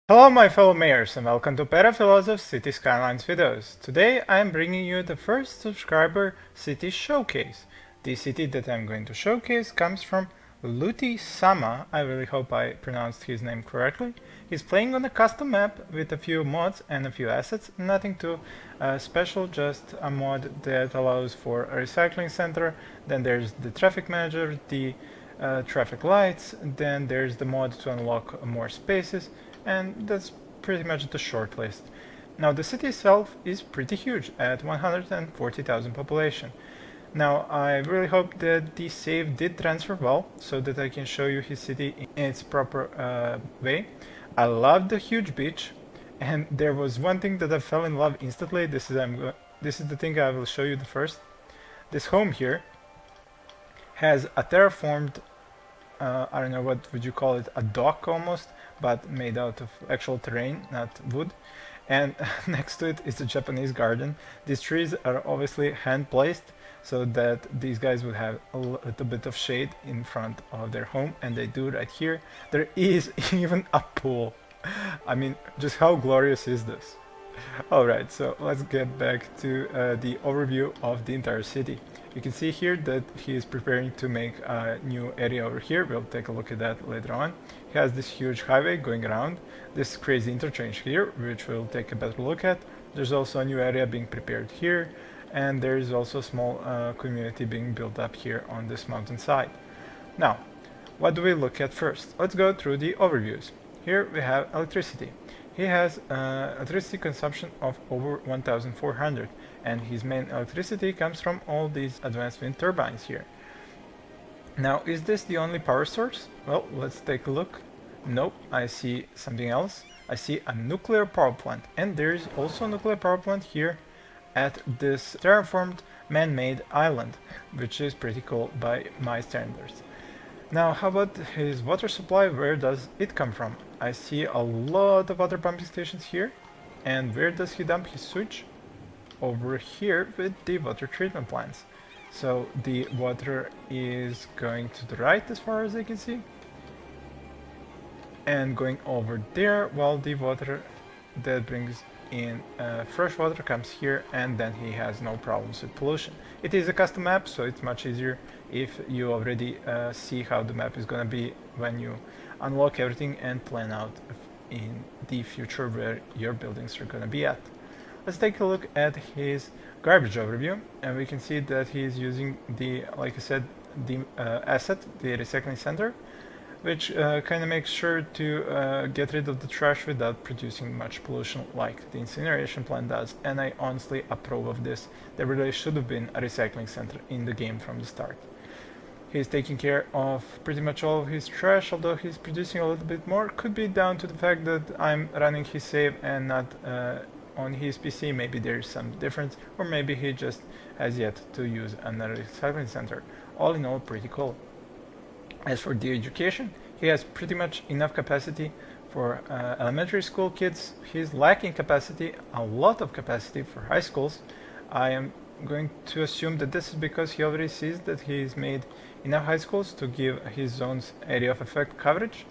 Hello my fellow mayors and welcome to Perafilozof City Skylines videos. Today I am bringing you the first subscriber city showcase. The city that I'm going to showcase comes from Luti Sama. I really hope I pronounced his name correctly. He's playing on a custom map with a few mods and a few assets, nothing too special, just a mod that allows for a recycling center. Then there's the traffic manager, the traffic lights, then there's the mod to unlock more spaces, and that's pretty much the short list. Now the city itself is pretty huge at 140,000 population. Now I really hope that the save did transfer well so that I can show you his city in its proper way. I love the huge beach, and there was one thing that I fell in love instantly. This is the thing I will show you the first. This home here has a terraformed I don't know, what would you call it, a dock almost, but made out of actual terrain, not wood. And next to it is a Japanese garden. These trees are obviously hand placed so that these guys would have a little bit of shade in front of their home, and they do right here. There is even a pool. I mean, just how glorious is this? Alright, so let's get back to the overview of the entire city. You can see here that he is preparing to make a new area over here. We'll take a look at that later on. He has this huge highway going around, this crazy interchange here, which we'll take a better look at. There's also a new area being prepared here, and there is also a small community being built up here on this mountainside. Now, what do we look at first? Let's go through the overviews. Here we have electricity. He has electricity consumption of over 1,400, and his main electricity comes from all these advanced wind turbines here. Now, is this the only power source? Well, let's take a look. Nope, I see something else. I see a nuclear power plant, and there is also a nuclear power plant here at this terraformed man-made island, which is pretty cool by my standards. Now, how about his water supply? Where does it come from? I see a lot of water pumping stations here. And where does he dump his sewage? Over here with the water treatment plants. So the water is going to the right as far as I can see, and going over there, while the water that brings in fresh water comes here, and then he has no problems with pollution. It is a custom map, so it's much easier if you already see how the map is gonna be when you unlock everything and plan out in the future where your buildings are gonna be at. Let's take a look at his garbage overview, and we can see that he is using the, like I said, the asset, the recycling center, which kind of makes sure to get rid of the trash without producing much pollution like the incineration plant does, and I honestly approve of this. There really should have been a recycling center in the game from the start. He's taking care of pretty much all of his trash, although he's producing a little bit more. Could be down to the fact that I'm running his save and not on his PC. Maybe there's some difference, or maybe he just has yet to use another recycling center. All in all, pretty cool. As for the education, he has pretty much enough capacity for elementary school kids. He's lacking capacity, a lot of capacity for high schools. I am going to assume that this is because he already sees that he's made enough high schools to give his zone's area of effect coverage.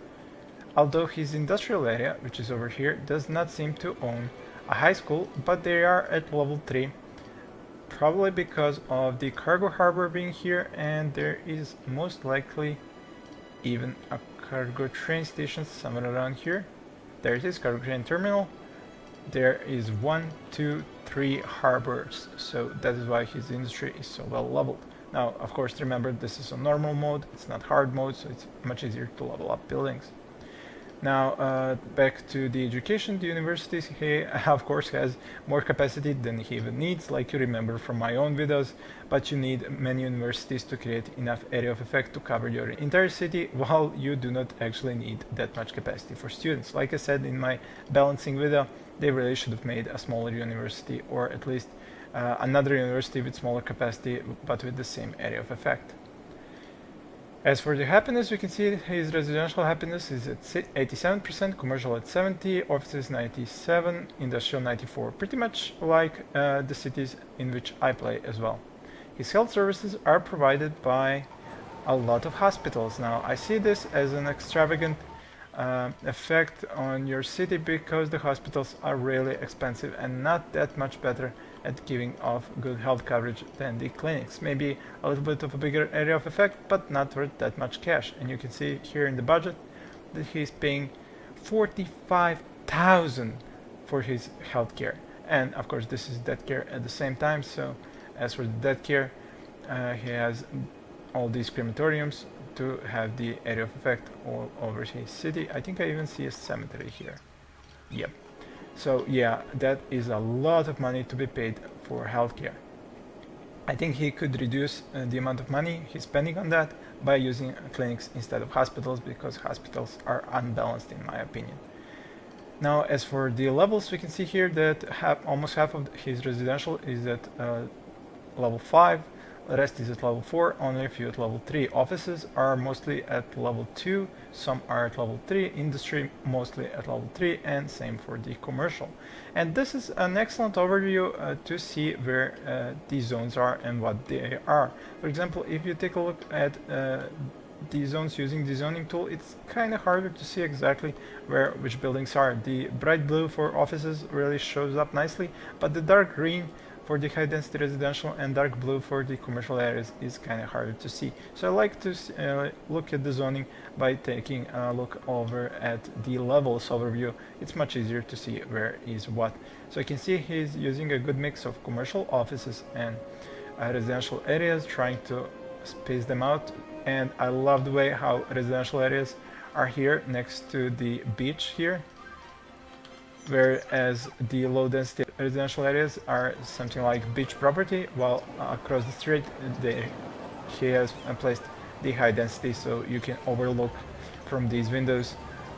Although his industrial area, which is over here, does not seem to own a high school, but they are at level 3. Probably because of the cargo harbor being here, and there is most likely even a cargo train station somewhere around here. There it is, cargo train terminal. There is 1, 2, 3 harbors, so that is why his industry is so well leveled. Now, of course, remember this is a normal mode, it's not hard mode, so it's much easier to level up buildings. Now, back to the education, the universities, he of course has more capacity than he even needs, like you remember from my own videos, but you need many universities to create enough area of effect to cover your entire city, while you do not actually need that much capacity for students. Like I said in my balancing video, they really should have made a smaller university, or at least another university with smaller capacity, but with the same area of effect. As for the happiness, we can see his residential happiness is at 87%, commercial at 70%, offices 97%, industrial 94%, pretty much like the cities in which I play as well. His health services are provided by a lot of hospitals. Now, I see this as an extravagant effect on your city because the hospitals are really expensive and not that much better at giving off good health coverage than the clinics. Maybe a little bit of a bigger area of effect, but not worth that much cash. And you can see here in the budget that he's paying 45,000 for his health care. And of course this is death care at the same time. So as for the death care, he has all these crematoriums to have the area of effect all over his city. I think I even see a cemetery here. Yep. So yeah, that is a lot of money to be paid for healthcare. I think he could reduce the amount of money he's spending on that by using clinics instead of hospitals, because hospitals are unbalanced in my opinion. Now as for the levels, we can see here that almost half of his residential is at level 5, the rest is at level 4, only a few at level 3. Offices are mostly at level 2, some are at level 3, industry mostly at level 3, and same for the commercial. And this is an excellent overview to see where these zones are and what they are. For example, if you take a look at the zones using the zoning tool, it's kind of harder to see exactly which buildings are. The bright blue for offices really shows up nicely, but the dark green for the high density residential and dark blue for the commercial areas is kind of harder to see. So I like to look at the zoning by taking a look over at the levels overview. It's much easier to see where is what. So I can see he's using a good mix of commercial, offices, and residential areas, trying to space them out. And I love the way how residential areas are here next to the beach here, whereas the low density residential areas are something like beach property, while across the street he has placed the high density, so you can overlook from these windows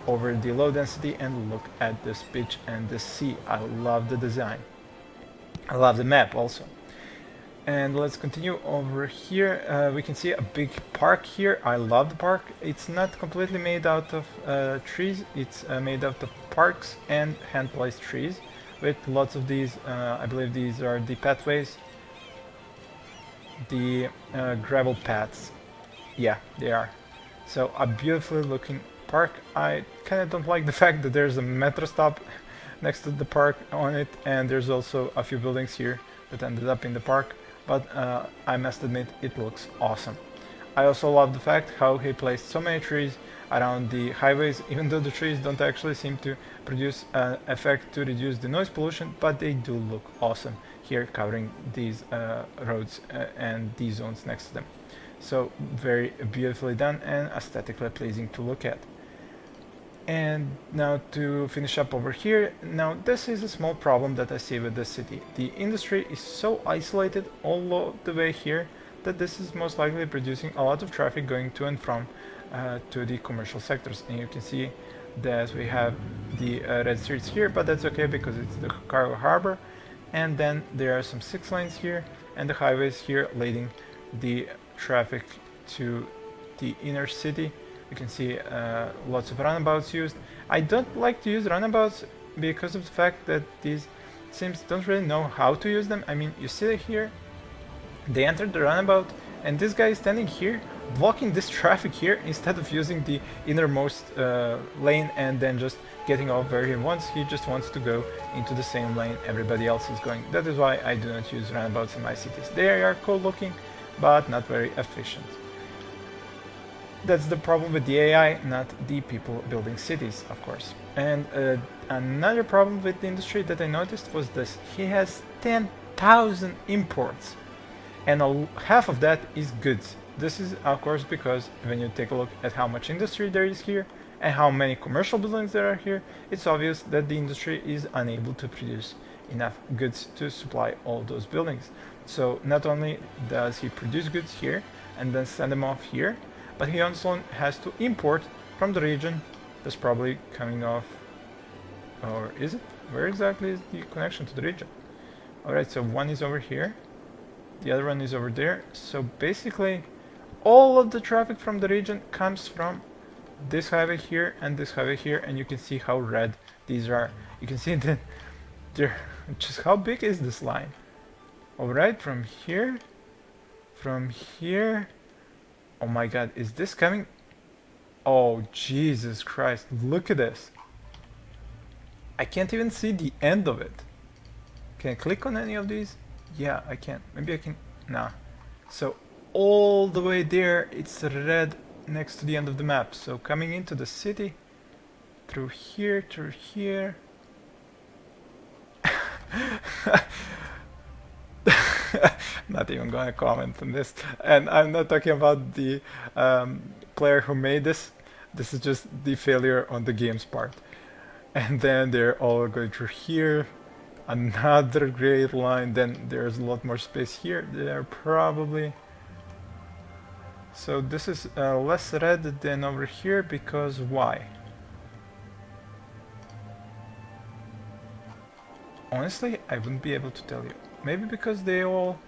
over the low density and look at this beach and the sea. I love the design. I love the map also. And let's continue over here. We can see a big park here. I love the park. It's not completely made out of trees. It's made out of parks and hand-placed trees with lots of these. I believe these are the pathways, the gravel paths. Yeah, they are. So a beautifully looking park. I kind of don't like the fact that there's a metro stop next to the park on it, and there's also a few buildings here that ended up in the park. But I must admit, it looks awesome. I also love the fact how he placed so many trees around the highways, even though the trees don't actually seem to produce an effect to reduce the noise pollution, but they do look awesome here covering these roads and these zones next to them. So very beautifully done and aesthetically pleasing to look at. And now to finish up over here, now this is a small problem that I see with this city. The industry is so isolated all the way here that this is most likely producing a lot of traffic going to and from to the commercial sectors. And you can see that we have the red streets here, but that's okay because it's the cargo harbor. And then there are some 6 lanes here and the highways here leading the traffic to the inner city. You can see lots of runabouts used. I don't like to use runabouts because of the fact that these sims don't really know how to use them. I mean, you see it here, they entered the runabout, and this guy is standing here blocking this traffic here instead of using the innermost lane and then just getting off where he wants. He just wants to go into the same lane everybody else is going. That is why I do not use runabouts in my cities. They are cool looking, but not very efficient. That's the problem with the AI, not the people building cities, of course. And another problem with the industry that I noticed was this. He has 10,000 imports, and half of that is goods. This is, of course, because when you take a look at how much industry there is here and how many commercial buildings there are here, it's obvious that the industry is unable to produce enough goods to supply all those buildings. So not only does he produce goods here and then send them off here, but he also has to import from the region that's probably coming off, or is it? Where exactly is the connection to the region? Alright, so one is over here, the other one is over there. So basically, all of the traffic from the region comes from this highway here and this highway here, and you can see how red these are. You can see that they're just, how big is this line? Alright, from here, oh my god, is this coming? Oh, Jesus Christ, look at this. I can't even see the end of it. Can I click on any of these? Yeah, I can. Maybe I can. Nah. So all the way there, it's red next to the end of the map. So coming into the city, through here, not even gonna comment on this. And I'm not talking about the player who made this. This is just the failure on the game's part. And then they're all going through here. Another great line. Then there's a lot more space here. There probably. So this is less red than over here because why? Honestly, I wouldn't be able to tell you. Maybe because they all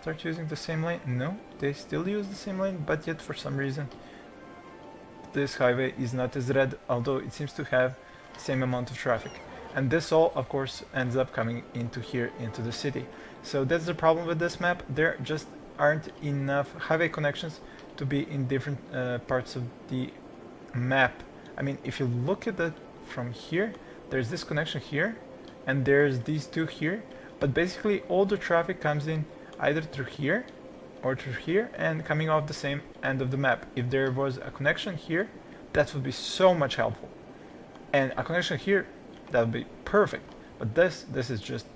start using the same lane. No, they still use the same lane, but yet for some reason this highway is not as red, although it seems to have the same amount of traffic. And this all, of course, ends up coming into here, into the city. So that's the problem with this map. There just aren't enough highway connections to be in different parts of the map. I mean, if you look at it from here, there's this connection here, and there's these two here, but basically all the traffic comes in either through here or through here and coming off the same end of the map. If there was a connection here, that would be so much helpful, and a connection here, that would be perfect. But this is just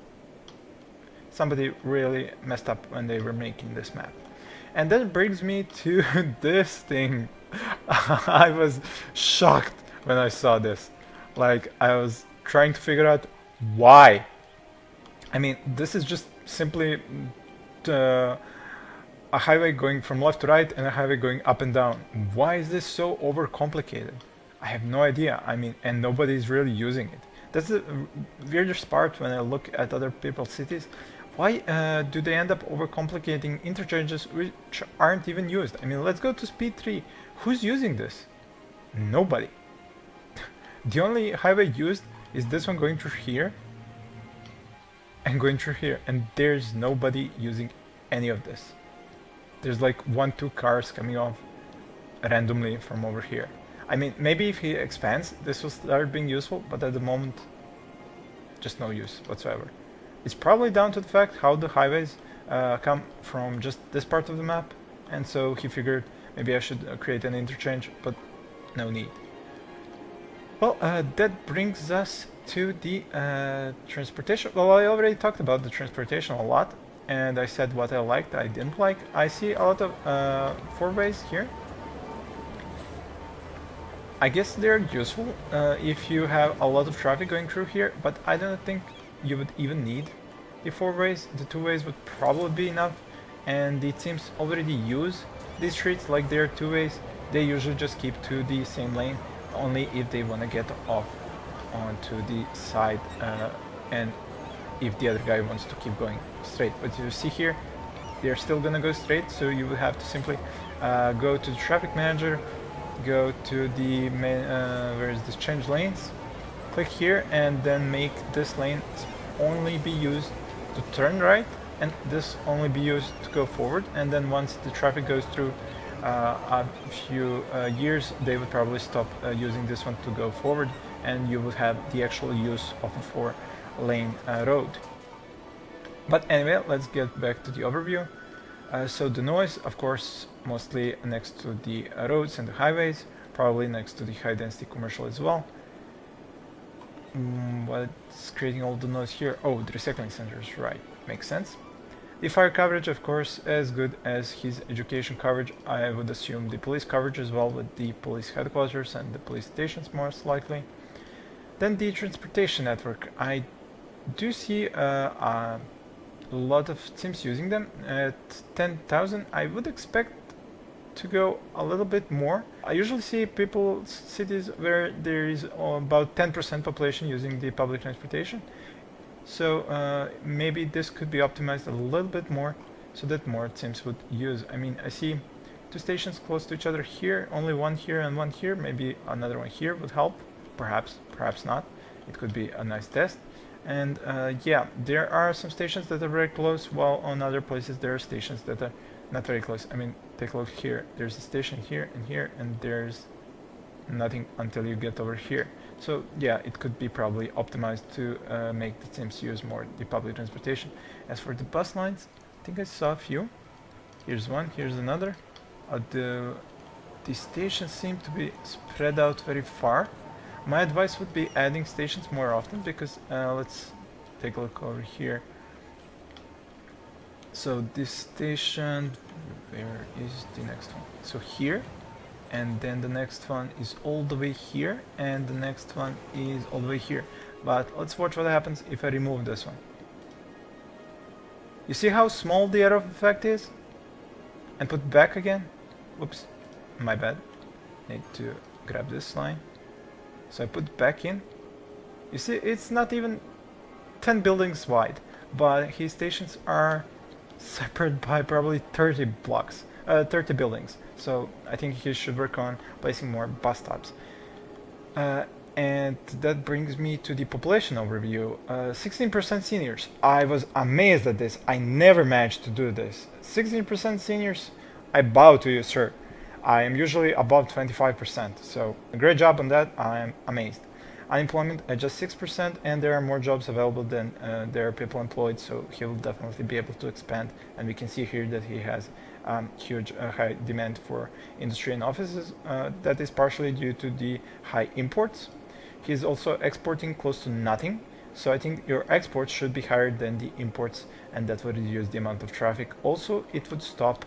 somebody really messed up when they were making this map. And that brings me to this thing. I was shocked when I saw this. Like, I was trying to figure out why. I mean, this is just simply a highway going from left to right and a highway going up and down. Why is this so overcomplicated? I have no idea. I mean, and nobody's really using it. That's the weirdest part when I look at other people's cities. Why do they end up overcomplicating interchanges which aren't even used? I mean, let's go to speed 3. Who's using this? Nobody. The only highway used is this one going through here and going through here, and there's nobody using any of this. There's like 1-2 cars coming off randomly from over here. I mean, maybe if he expands, this will start being useful, but at the moment, just no use whatsoever. It's probably down to the fact how the highways come from just this part of the map, and so he figured maybe I should create an interchange, but no need. Well, that brings us to the transportation. Well, I already talked about the transportation a lot, and I said what I liked, I didn't like. I see a lot of 4-ways here. I guess they're useful if you have a lot of traffic going through here, but I don't think you would even need the 4-ways. The 2-ways would probably be enough, and the teams already use these streets like they're 2-ways. They usually just keep to the same lane, only if they want to get off onto the side and if the other guy wants to keep going straight. But you see here, they're still gonna go straight, so you will have to simply go to the traffic manager, go to the main, where is this, change lanes, click here, and then make this lane only be used to turn right, and this only be used to go forward. And then once the traffic goes through a few years, they would probably stop using this one to go forward, and you would have the actual use of a 4-lane road. But anyway, let's get back to the overview. So the noise, of course, mostly next to the roads and the highways, probably next to the high-density commercial as well. What's creating all the noise here? Oh, the recycling centers, right, makes sense. The fire coverage, of course, as good as his education coverage. I would assume the police coverage as well, with the police headquarters and the police stations most likely. Then the transportation network. I do see a lot of teams using them. At 10,000, I would expect to go a little bit more. I usually see cities where there is about 10% population using the public transportation. So maybe this could be optimized a little bit more so that more teams would use. I mean, I see 2 stations close to each other here, only one here and one here. Maybe another one here would help. Perhaps, perhaps not. It could be a nice test. And yeah, there are some stations that are very close, while on other places there are stations that are not very close. I mean, take a look here. There's a station here, and there's nothing until you get over here. So yeah, it could be probably optimized to make the teams use more the public transportation. As for the bus lines, I think I saw a few. Here's one, here's another. The stations seem to be spread out very far. My advice would be adding stations more often, because let's take a look over here. So this station, where is the next one? So here, and then the next one is all the way here, and the next one is all the way here. But let's watch what happens if I remove this one. You see how small the arrow effect is? And put back again? Whoops, my bad. Need to grab this line. So I put back in. You see, it's not even 10 buildings wide, but his stations are separated by probably 30 blocks, 30 buildings. So I think he should work on placing more bus stops. And that brings me to the population overview. 16% seniors. I was amazed at this. I never managed to do this. 16% seniors. I bow to you, sir. I am usually above 25%. So a great job on that. I am amazed. Unemployment at just 6%, and there are more jobs available than there are people employed, so he will definitely be able to expand. And we can see here that he has huge high demand for industry and offices. That is partially due to the high imports. He is also exporting close to nothing, so I think your exports should be higher than the imports, and that would reduce the amount of traffic. Also, it would stop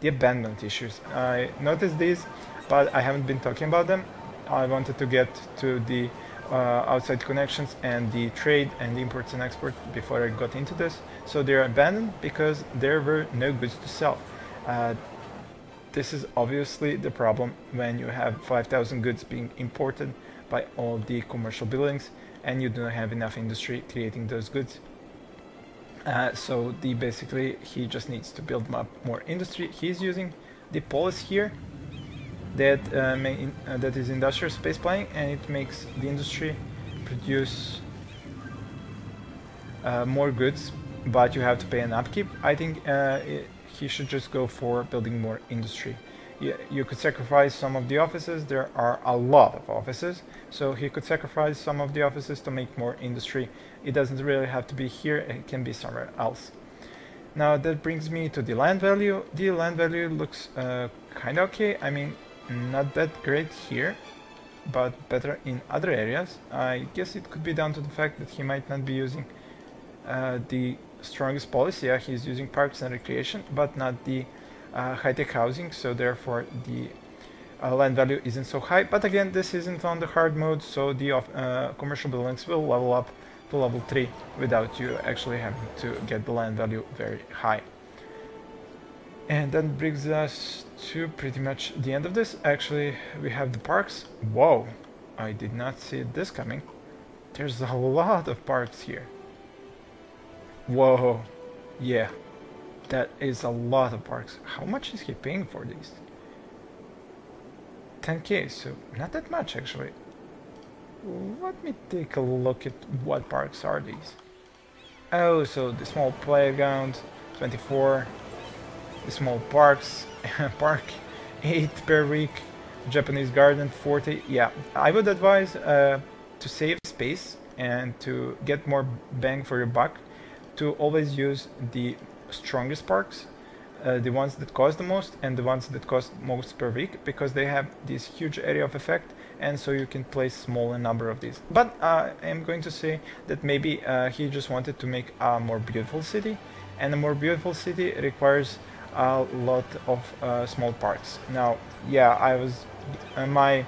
the abandonment issues. I noticed these, but I haven't been talking about them. I wanted to get to the outside connections and the trade and the imports and exports before I got into this. So they're abandoned because there were no goods to sell. This is obviously the problem when you have 5,000 goods being imported by all the commercial buildings and you do not have enough industry creating those goods. So basically he just needs to build up more industry. He's using the polis here that that is industrial space planning, and it makes the industry produce more goods, but you have to pay an upkeep. I think he should just go for building more industry. You could sacrifice some of the offices. There are a lot of offices, so he could sacrifice some of the offices to make more industry. It doesn't really have to be here, it can be somewhere else. Now that brings me to the land value. The land value looks kind of okay. I mean, not that great here, but better in other areas. I guess it could be down to the fact that he might not be using the strongest policy. Yeah, he's using parks and recreation, but not the high-tech housing, so therefore the land value isn't so high. But again, this isn't on the hard mode, so the commercial buildings will level up to level 3 without you actually having to get the land value very high. And that brings us to pretty much the end of this. Actually, we have the parks. Whoa, I did not see this coming. There's a lot of parks here. Whoa, yeah, that is a lot of parks. How much is he paying for these? 10k, so not that much actually. Let me take a look at what parks are these. Oh, so the small playground, 24. The small parks, park 8 per week, Japanese garden 40. Yeah, I would advise to save space and to get more bang for your buck, to always use the strongest parks, the ones that cost the most and the ones that cost most per week, because they have this huge area of effect, and so you can place smaller number of these. But I am going to say that maybe he just wanted to make a more beautiful city, and a more beautiful city requires a lot of small parks. Now, yeah, my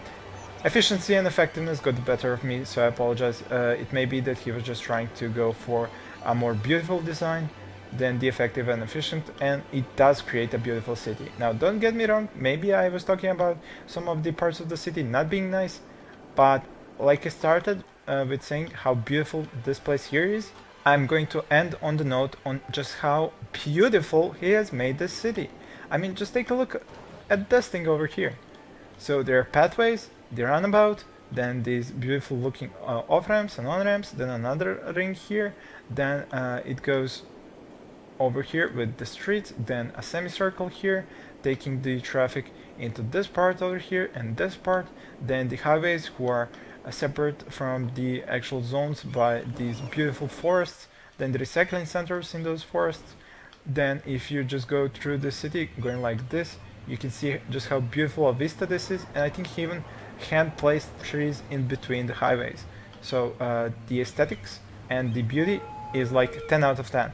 efficiency and effectiveness got the better of me, so I apologize. It may be that he was just trying to go for a more beautiful design than the effective and efficient, and it does create a beautiful city. Now, don't get me wrong, maybe I was talking about some of the parts of the city not being nice, but like I started with saying how beautiful this place here is, I'm going to end on the note on just how beautiful he has made this city. I mean, just take a look at this thing over here. So there are pathways, the roundabout, then these beautiful looking off-ramps and on-ramps, then another ring here, then it goes over here with the streets, then a semicircle here, taking the traffic into this part over here and this part, then the highways who are separate from the actual zones by these beautiful forests, then the recycling centers in those forests. Then if you just go through the city going like this, you can see just how beautiful a vista this is, and I think he even hand-placed trees in between the highways. So the aesthetics and the beauty is like 10 out of 10.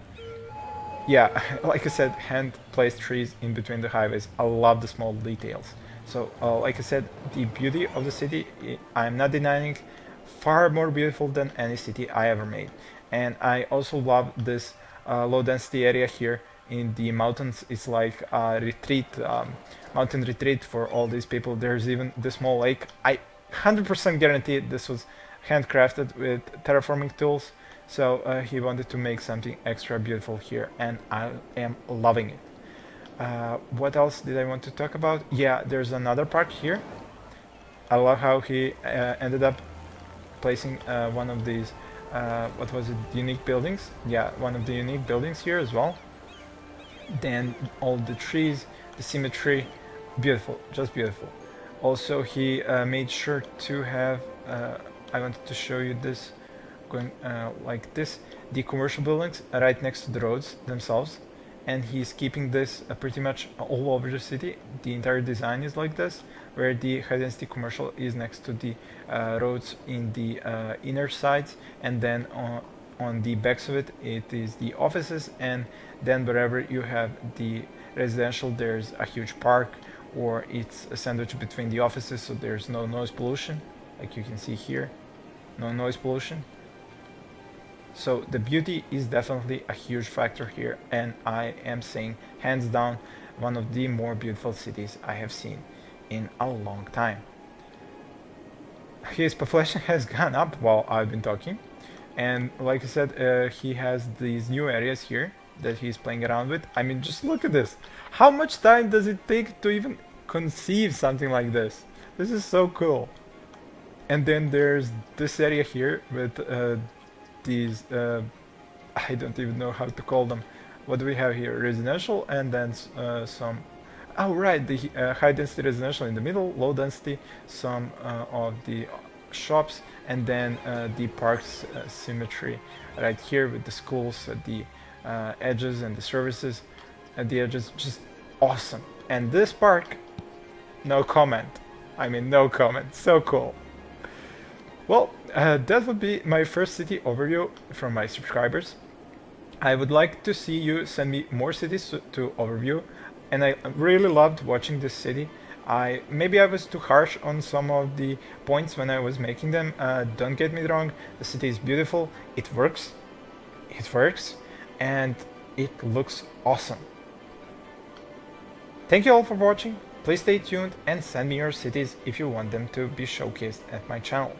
Yeah, like I said, hand-placed trees in between the highways. I love the small details. So like I said, the beauty of the city, I'm not denying, far more beautiful than any city I ever made. And I also love this low density area here in the mountains. It's like a retreat, mountain retreat for all these people. There's even the small lake. I 100% guarantee this was handcrafted with terraforming tools. So he wanted to make something extra beautiful here, and I am loving it. What else did I want to talk about? Yeah, there's another park here. I love how he ended up placing one of these, what was it, unique buildings? Yeah, one of the unique buildings here as well. Then all the trees, the symmetry, beautiful, just beautiful. Also, he made sure to have, I wanted to show you this, going like this, the commercial buildings right next to the roads themselves, and he's keeping this pretty much all over the city. The entire design is like this, where the high density commercial is next to the roads in the inner sides, and then on the backs of it, it is the offices, and then wherever you have the residential, there's a huge park, or it's a sandwich between the offices, so there's no noise pollution, like you can see here, no noise pollution. So the beauty is definitely a huge factor here, and I am saying hands down one of the more beautiful cities I have seen in a long time. His population has gone up while I've been talking, and like I said, he has these new areas here that he's playing around with. I mean, just look at this. How much time does it take to even conceive something like this? This is so cool. And then there's this area here with these, I don't even know how to call them. What do we have here? Residential, and then some, oh right, the high density residential in the middle, low density, some of the shops, and then the parks symmetry right here with the schools at the edges and the services at the edges. Just awesome. And this park, no comment. I mean, no comment. So cool. Well, that would be my first city overview from my subscribers. I would like to see you send me more cities to overview, and I really loved watching this city. Maybe I was too harsh on some of the points when I was making them. Don't get me wrong, the city is beautiful, it works, and it looks awesome. Thank you all for watching. Please stay tuned and send me your cities if you want them to be showcased at my channel.